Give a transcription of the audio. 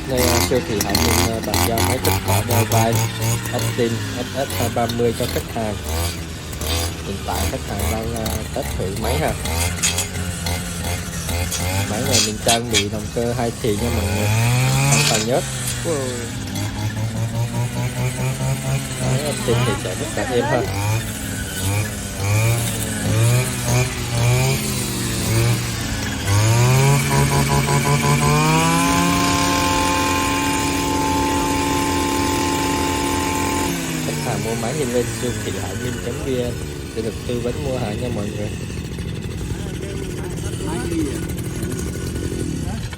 Đây siêu thị Hải Minh bàn giao máy tính cỏ đeo vai Actin SS230 cho khách hàng. Hiện tại khách hàng đang test thử máy ha. Máy này mình trang bị động cơ 2 thì nha mọi người, hoàn toàn nhớt. Máy Actin thì chạy rất là êm ha. Khách hàng mua máy thì lên siêu thị Hải Minh.vn để được tư vấn mua hàng nha mọi người.